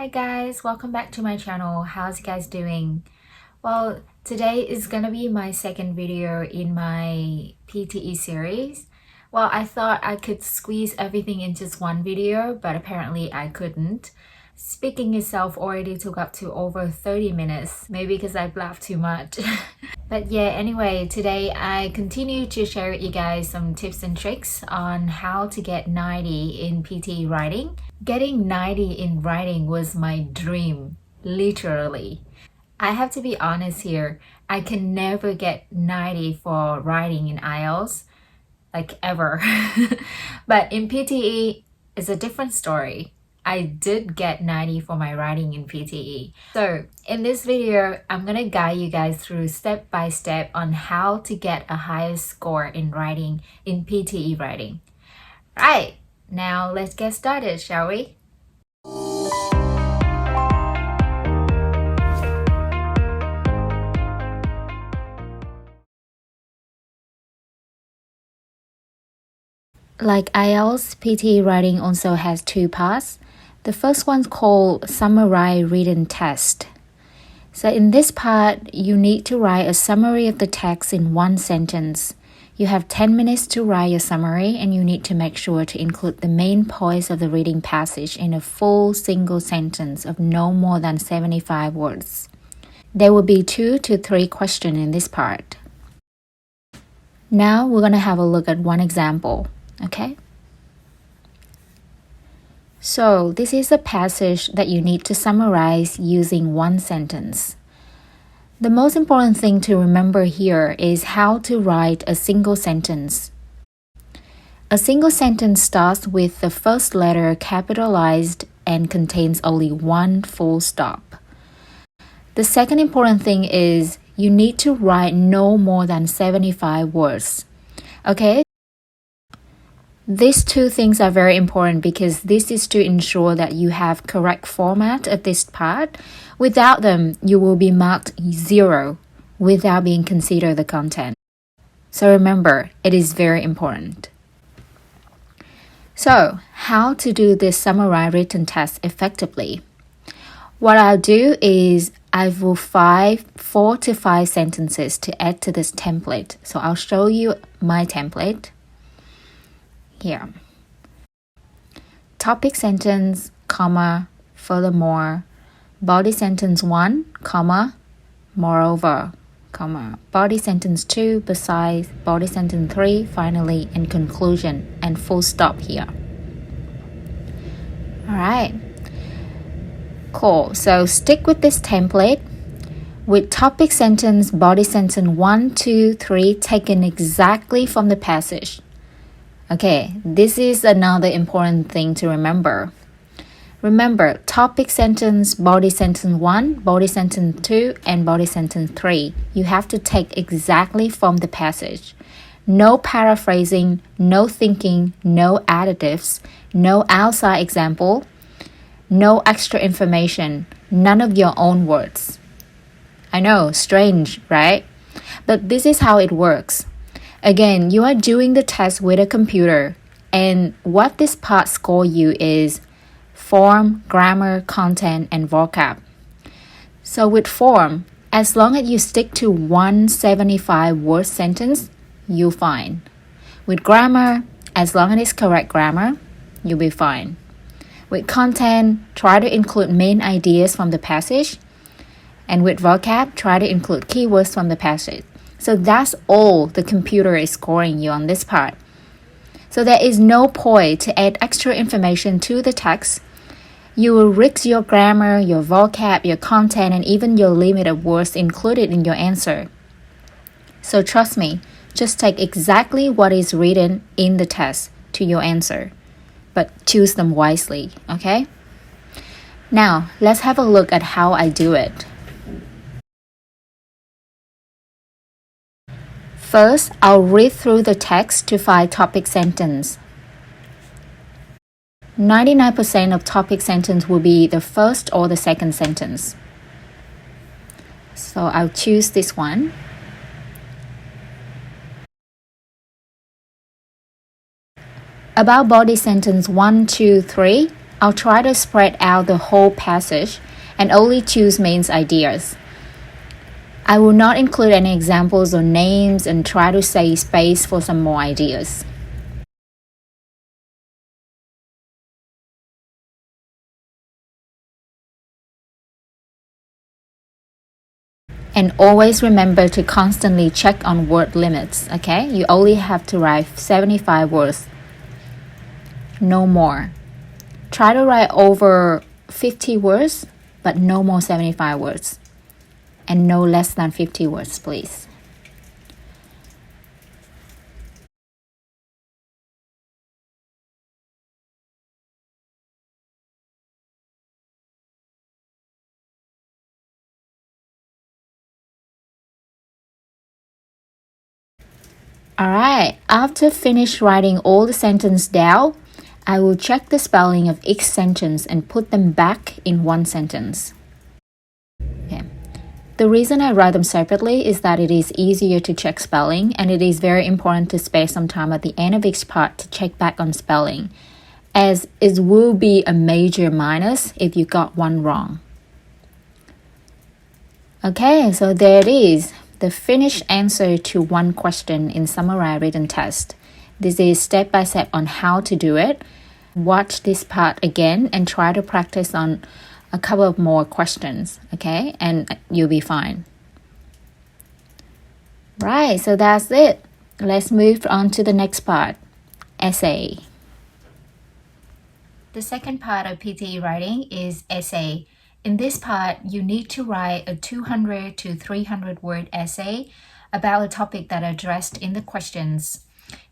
Hi guys, welcome back to my channel. How's you guys doing? Well, today is gonna be my second video in my PTE series. Well, I thought I could squeeze everything in just one video, but apparently I couldn't. Speaking itself already took up to over 30 minutes, maybe because I laughed too much. But yeah, anyway, today I continue to share with you guys some tips and tricks on how to get 90 in PTE writing. Getting 90 in writing was my dream, literally. I have to be honest here, I can never get 90 for writing in IELTS, like ever. But in PTE, it's a different story. I did get 90 for my writing in PTE. So in this video, I'm gonna guide you guys through step by step on how to get a higher score in writing in PTE writing. Right, now let's get started, shall we? Like IELTS, PTE writing also has two parts. The first one's called Summary Written Test. So in this part, you need to write a summary of the text in one sentence. You have 10 minutes to write your summary, and you need to make sure to include the main points of the reading passage in a full single sentence of no more than 75 words. There will be 2 to 3 questions in this part. Now we're going to have a look at one example, okay? So this is a passage that you need to summarize using one sentence. The most important thing to remember here is how to write a single sentence. A single sentence starts with the first letter capitalized and contains only one full stop. The second important thing is you need to write no more than 75 words. Okay? These two things are very important because this is to ensure that you have correct format of this part. Without them, you will be marked 0 without being considered the content. So remember, it is very important. So, how to do this summary written test effectively? What I'll do is I will 4 to 5 sentences to add to this template. So I'll show you my template. Here. Topic sentence, comma, furthermore, body sentence 1, comma, moreover, comma, body sentence 2, besides, body sentence 3, finally, and conclusion, and full stop here. Alright. Cool. So stick with this template with topic sentence, body sentence 1, 2, 3 taken exactly from the passage. Okay, this is another important thing to remember. Remember, topic sentence, body sentence 1, body sentence 2, and body sentence 3. You have to take exactly from the passage. No paraphrasing, no thinking, no additives, no outside example, no extra information, none of your own words. I know, strange, right? But this is how it works. Again, you are doing the test with a computer, and what this part score you is form, grammar, content, and vocab. So with form, as long as you stick to 175 word sentence, you'll fine. With grammar, as long as it's correct grammar, you'll be fine. With content, try to include main ideas from the passage. And with vocab, try to include keywords from the passage. So that's all the computer is scoring you on this part. So there is no point to add extra information to the text. You will risk your grammar, your vocab, your content, and even your limit of words included in your answer. So trust me, just take exactly what is written in the test to your answer. But choose them wisely, okay? Now, let's have a look at how I do it. First, I'll read through the text to find topic sentence. 99% of topic sentence will be the first or the second sentence. So I'll choose this one. About body sentence 1, 2, 3, I'll try to spread out the whole passage and only choose main ideas. I will not include any examples or names and try to save space for some more ideas. And always remember to constantly check on word limits, okay? You only have to write 75 words, no more. Try to write over 50 words, but no more 75 words. And no less than 50 words, please. Alright, after finish writing all the sentences down, I will check the spelling of each sentence and put them back in one sentence. Okay. The reason I write them separately is that it is easier to check spelling, and it is very important to spare some time at the end of each part to check back on spelling, as it will be a major minus if you got one wrong. Okay, so there it is. The finished answer to one question in Samurai written test. This is step by step on how to do it. Watch this part again and try to practice on a couple of more questions, okay? And you'll be fine. Right, so that's it. Let's move on to the next part, essay. The second part of PTE writing is essay. In this part, you need to write a 200 to 300 word essay about a topic that are addressed in the questions.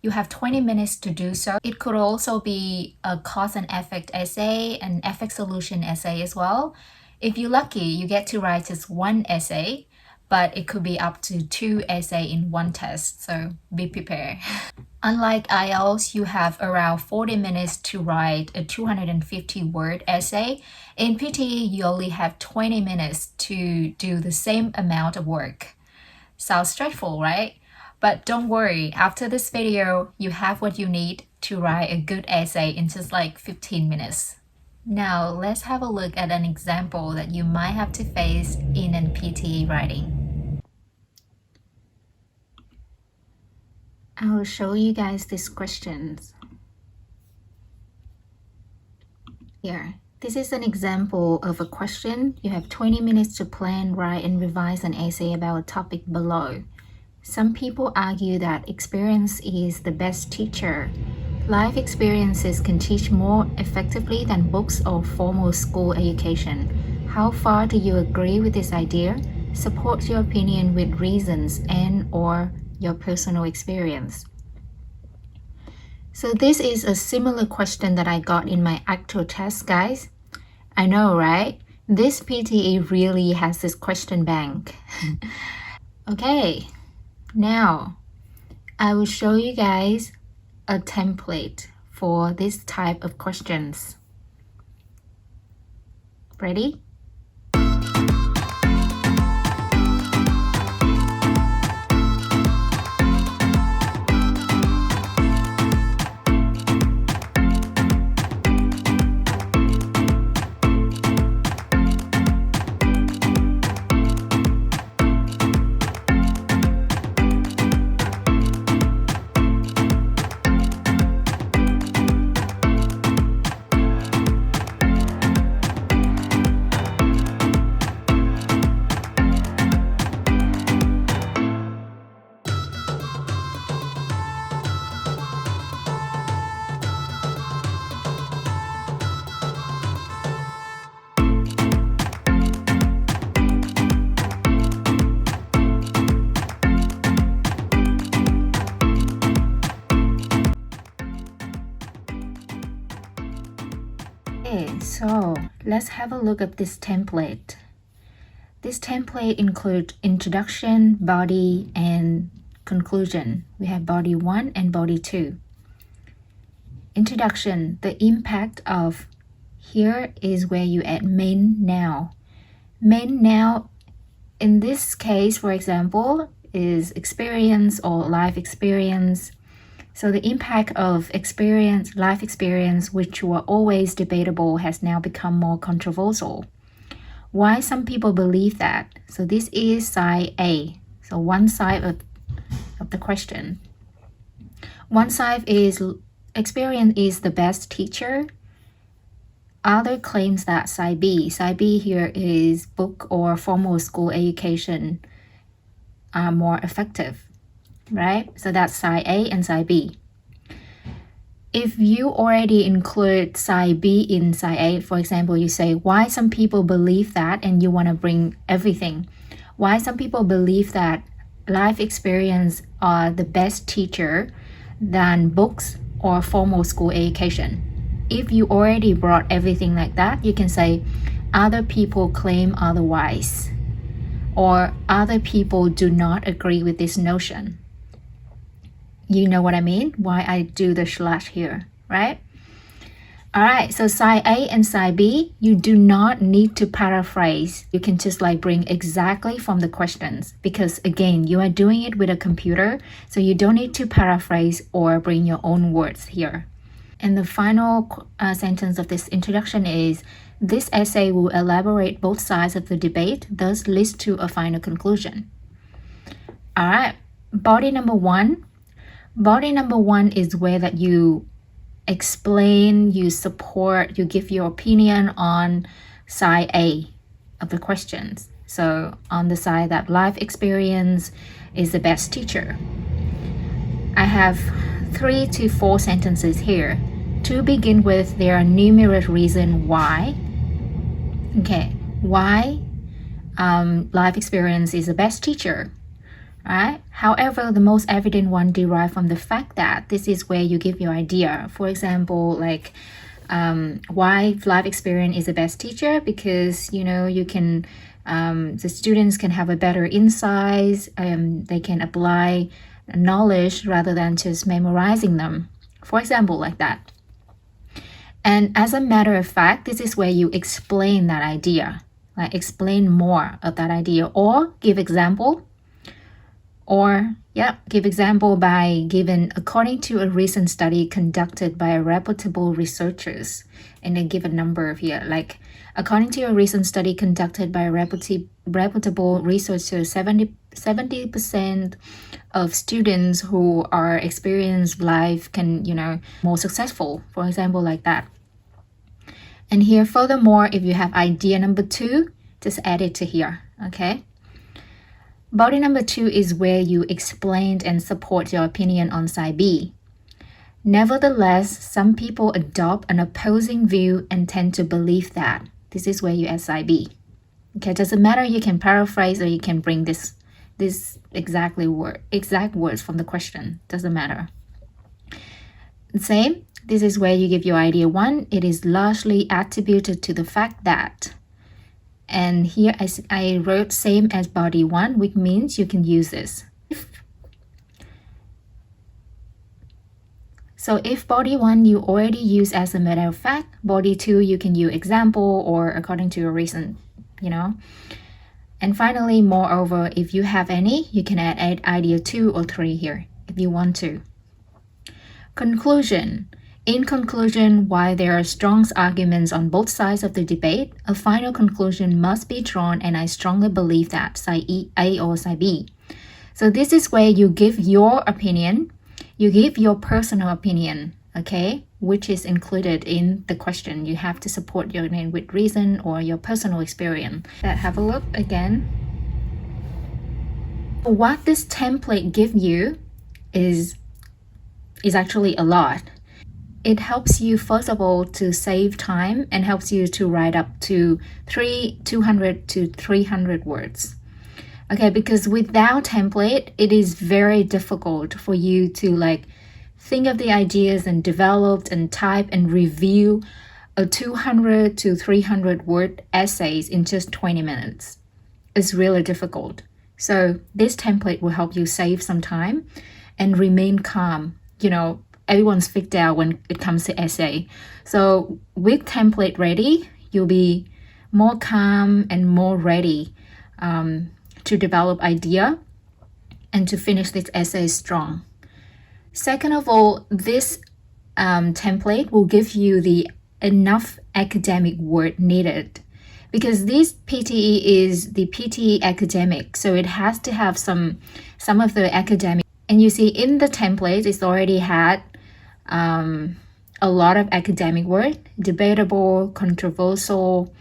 You have 20 minutes to do so. It could also be a cause and effect essay, an effect solution essay as well. If you're lucky, you get to write just one essay, but it could be up to 2 essays in one test, so be prepared. Unlike IELTS, you have around 40 minutes to write a 250 word essay. In PTE, you only have 20 minutes to do the same amount of work. Sounds stressful, right? But don't worry, after this video, you have what you need to write a good essay in just like 15 minutes. Now, let's have a look at an example that you might have to face in an PTE writing. I will show you guys these questions. Here, this is an example of a question. You have 20 minutes to plan, write, and revise an essay about a topic below. Some people argue that experience is the best teacher. Life experiences can teach more effectively than books or formal school education. How far do you agree with this idea? Support your opinion with reasons and/or your personal experience. So this is a similar question that I got in my actual test, guys. I know, right? This PTE really has this question bank. Okay, now I will show you guys a template for this type of questions. Ready? Okay, so let's have a look at this template. This template includes introduction, body, and conclusion. We have body 1 and body 2. Introduction, the impact of here is where you add main now. Main now, in this case, for example, is experience or life experience. So the impact of life experience, which were always debatable, has now become more controversial. Why some people believe that? So this is side A. So one side of the question. One side is experience is the best teacher. Other claims that side B. Side B here is book or formal school education are more effective, right? So that's side A and side B. If you already include side B in side A, for example, you say why some people believe that, and you want to bring everything. Why some people believe that life experience are the best teacher than books or formal school education. If you already brought everything like that, you can say other people claim otherwise, or other people do not agree with this notion. You know what I mean? Why I do the slash here, right? All right, so side A and side B, you do not need to paraphrase. You can just like bring exactly from the questions, because again, you are doing it with a computer, so you don't need to paraphrase or bring your own words here. And the final sentence of this introduction is, this essay will elaborate both sides of the debate, thus leads to a final conclusion. All right, body number one. Body number one is where that you explain, you support, you give your opinion on side A of the questions. So on the side that life experience is the best teacher. I have 3 to 4 sentences here. To begin with, there are numerous reasons why. Okay, why life experience is the best teacher. Right? However, the most evident one derived from the fact that this is where you give your idea. For example, like why life experience is the best teacher, because you can the students can have a better insight, they can apply knowledge rather than just memorizing them, for example, like that. And as a matter of fact, this is where you explain that idea, like explain more of that idea, or give example. Or, give example by giving, according to a recent study conducted by reputable researchers, and they give a number here, like, according to a recent study conducted by reputable researchers, 70% of students who are experienced life can, more successful, for example, like that. And here, furthermore, if you have idea number 2, just add it to here, okay? Body number 2 is where you explained and support your opinion on side B. Nevertheless, some people adopt an opposing view and tend to believe that. This is where you add side B. Okay, doesn't matter, you can paraphrase or you can bring this exact words from the question. Doesn't matter. Same, this is where you give your idea 1. It is largely attributed to the fact that. And here I wrote same as body 1, which means you can use this. So if body 1 you already use as a matter of fact, body 2 you can use example or according to your reason, And finally, moreover, if you have any, you can add idea 2 or 3 here if you want to. Conclusion. In conclusion, while there are strong arguments on both sides of the debate, a final conclusion must be drawn, and I strongly believe that side A or side B. So this is where you give your opinion, you give your personal opinion, okay, which is included in the question. You have to support your name with reason or your personal experience. Let's have a look again. What this template gives you is actually a lot. It helps you, first of all, to save time and helps you to write up to 200 to 300 words. Okay, because without template, it is very difficult for you to think of the ideas and develop and type and review a 200 to 300 word essays in just 20 minutes. It's really difficult. So this template will help you save some time and remain calm. Everyone's freaked out when it comes to essay. So with template ready, you'll be more calm and more ready to develop idea and to finish this essay strong. Second of all, this template will give you the enough academic word needed, because this PTE is the PTE academic, so it has to have some of the academic. And you see in the template, it's already had a lot of academic word: debatable, controversial,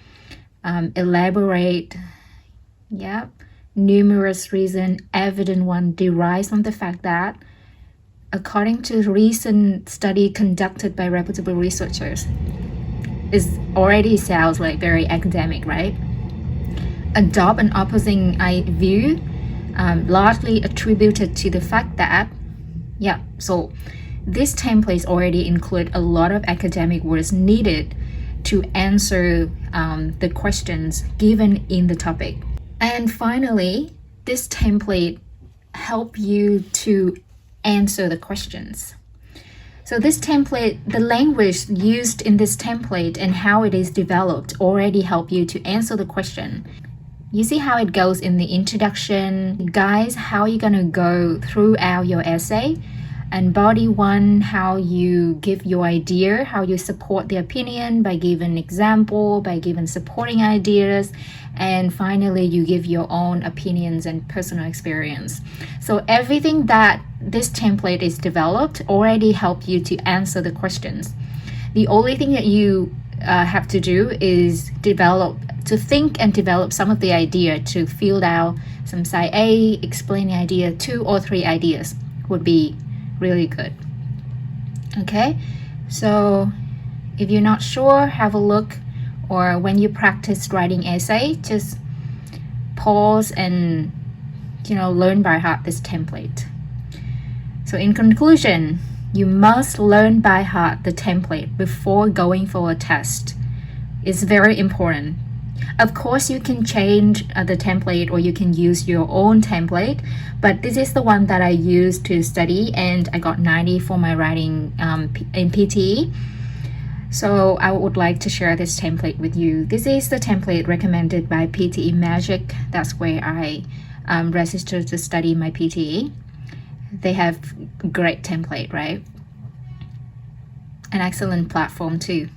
elaborate, yeah, numerous reason, evident one, derives from the fact that, according to recent study conducted by reputable researchers, is already sounds like very academic, right? Adopt an opposing view, largely attributed to the fact that, yeah, so this template already include a lot of academic words needed to answer the questions given in the topic. And finally, this template help you to answer the questions. So this template, the language used in this template and how it is developed already help you to answer the question. You see how it goes in the introduction, guys, how you're gonna go throughout your essay, and body one, how you give your idea, how you support the opinion by giving example, by giving supporting ideas, and finally you give your own opinions and personal experience. So everything that this template is developed already help you to answer the questions. The only thing that you have to do is think and develop some of the idea to fill out some side A, explain the idea, 2 or 3 ideas would be really good. Okay, so if you're not sure, have a look, or when you practice writing essay, just pause and learn by heart this template. So in conclusion, you must learn by heart the template before going for a test. It's very important. Of course, you can change the template, or you can use your own template, but this is the one that I used to study, and I got 90 for my writing in PTE. So I would like to share this template with you. This is the template recommended by PTE Magic. That's where I registered to study my PTE. They have great template, right? An excellent platform too.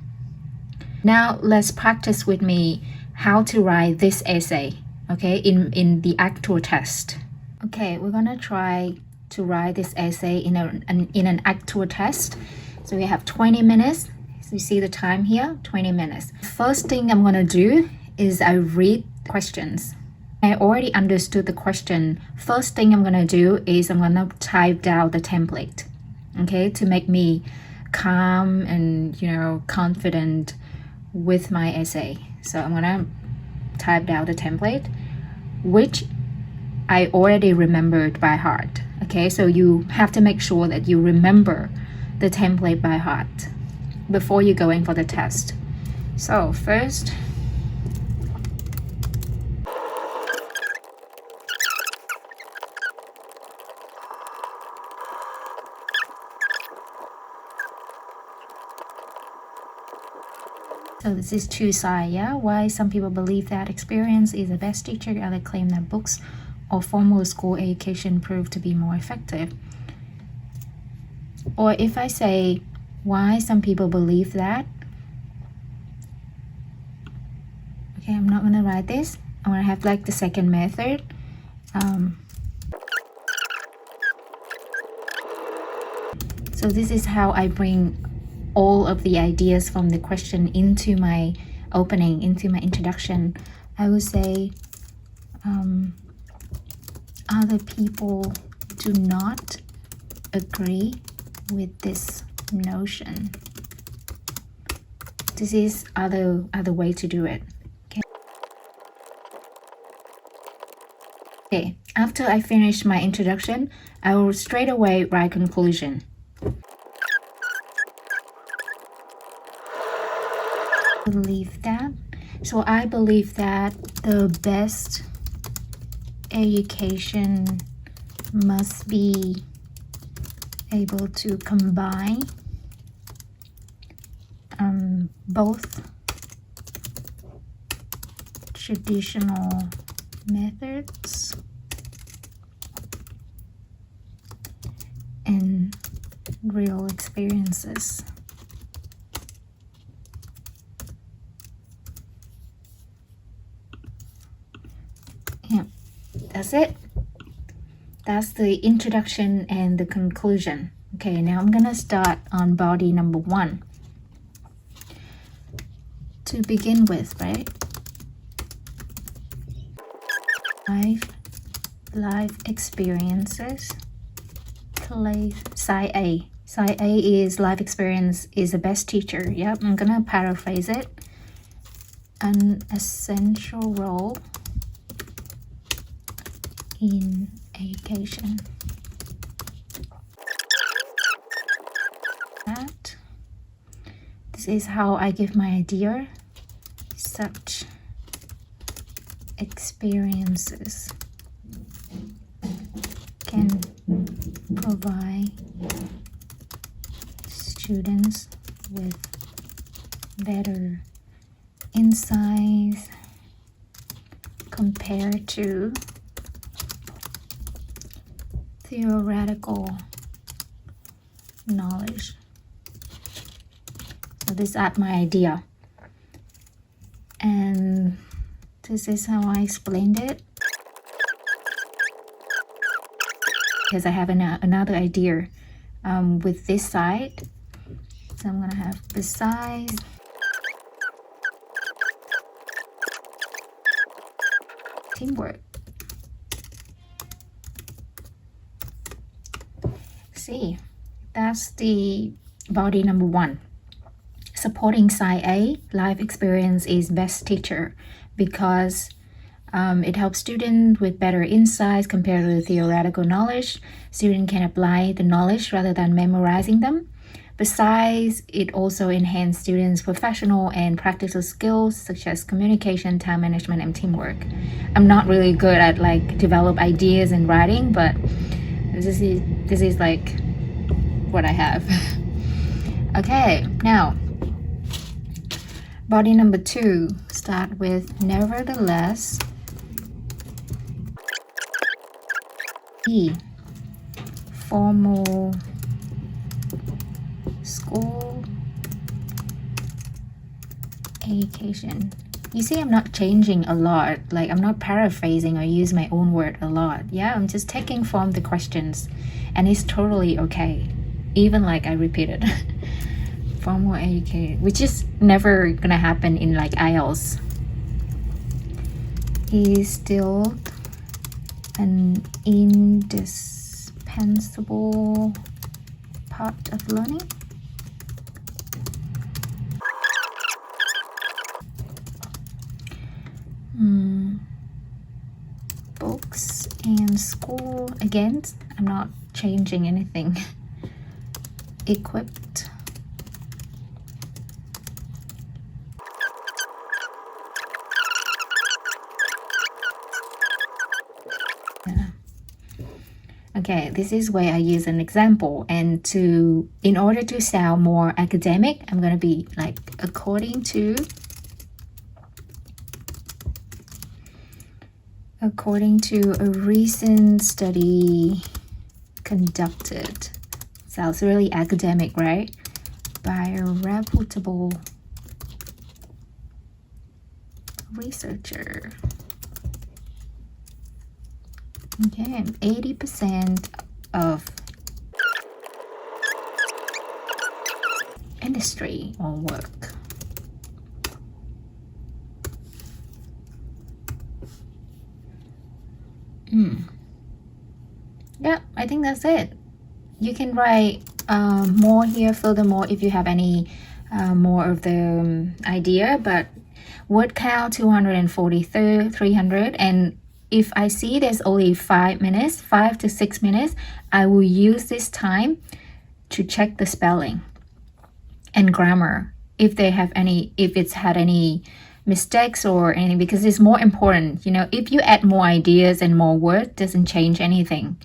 Now let's practice with me how to write this essay, okay, in the actual test. Okay, we're gonna try to write this essay in an actual test. So we have 20 minutes. So you see the time here, 20 minutes. First thing I'm gonna do is I read questions. I already understood the question. First thing I'm gonna do is I'm gonna type down the template, okay, to make me calm and confident with my essay. So I'm gonna type down the template, which I already remembered by heart. Okay, so you have to make sure that you remember the template by heart before you go in for the test. So first, so this is 2 sides, yeah? Why some people believe that experience is the best teacher, others claim that books or formal school education prove to be more effective. Or if I say why some people believe that, okay, I'm not gonna write this. I'm gonna have like the second method. So this is how I bring all of the ideas from the question into my opening, into my introduction. I would say other people do not agree with this notion. This is other way to do it. Okay, after I finish my introduction, I will straight away write conclusion. Believe that. So I believe that the best education must be able to combine both traditional methods and real experiences. Yeah, that's it. That's the introduction and the conclusion. Okay, now I'm gonna start on body number 1. To begin with, right? Life experiences. Side A. Side A is life experience is the best teacher. Yep, I'm gonna paraphrase it. An essential role in education. This is how I give my idea. Such experiences can provide students with better insights compared to theoretical knowledge. So this is my idea, and this is how I explained it, because I have another idea with this side. So I'm gonna have besides teamwork. See, that's the body number 1. Supporting side A, life experience is best teacher, because it helps students with better insights compared to theoretical knowledge. Students can apply the knowledge rather than memorizing them. Besides, it also enhances students' professional and practical skills such as communication, time management, and teamwork. I'm not really good at develop ideas and writing, but this is like what I have. Okay, now body number 2, start with nevertheless. E, formal school education. You see, I'm not changing a lot. I'm not paraphrasing or use my own word a lot. Yeah, I'm just taking from the questions, and it's totally okay. Even I repeated. Formal education, which is never gonna happen in IELTS, is still an indispensable part of learning. Books and school, again, I'm not changing anything. Equipped Okay, this is where I use an example, and in order to sound more academic, I'm gonna be according to a recent study conducted. Sounds really academic, right? By a reputable researcher. Okay, 80% of industry or work. Yeah, I think that's it. You can write more here. Furthermore, if you have any more of the idea, but word count 243, 300, and if I see there's only 5 to 6 minutes, I will use this time to check the spelling and grammar if it's had any mistakes or anything, because it's more important. If you add more ideas and more words, doesn't change anything.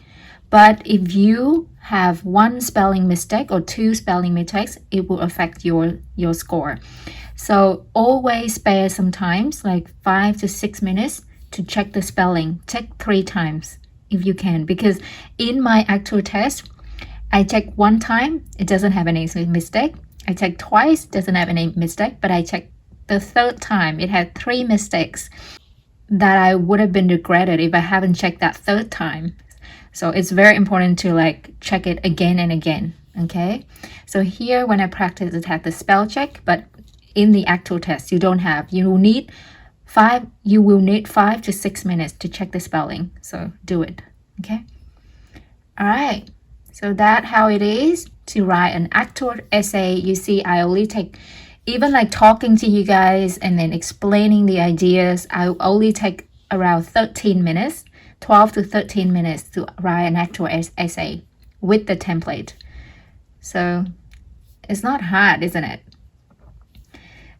But if you have 1 spelling mistake or 2 spelling mistakes, it will affect your score. So always spare some time, 5 to 6 minutes, to check the spelling. Check 3 times if you can, because in my actual test, I check one time, it doesn't have any mistake. I check twice, doesn't have any mistake, but I check the third time, it had 3 mistakes that I would have been regretted if I haven't checked that third time. So it's very important to like check it again and again. Okay, so here when I practice, it had the spell check, but in the actual test, you don't have. You will need 5 to 6 minutes to check the spelling. So do it. Okay. All right. So that's how it is to write an actual essay. You see, I only take, even like talking to you guys and then explaining the ideas, I only take around 13 minutes, 12 to 13 minutes to write an actual essay with the template. So it's not hard, isn't it?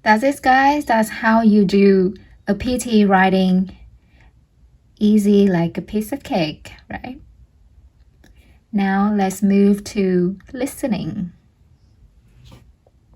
That's it, guys. That's how you do a PT writing. Easy like a piece of cake, right? Now let's move to listening.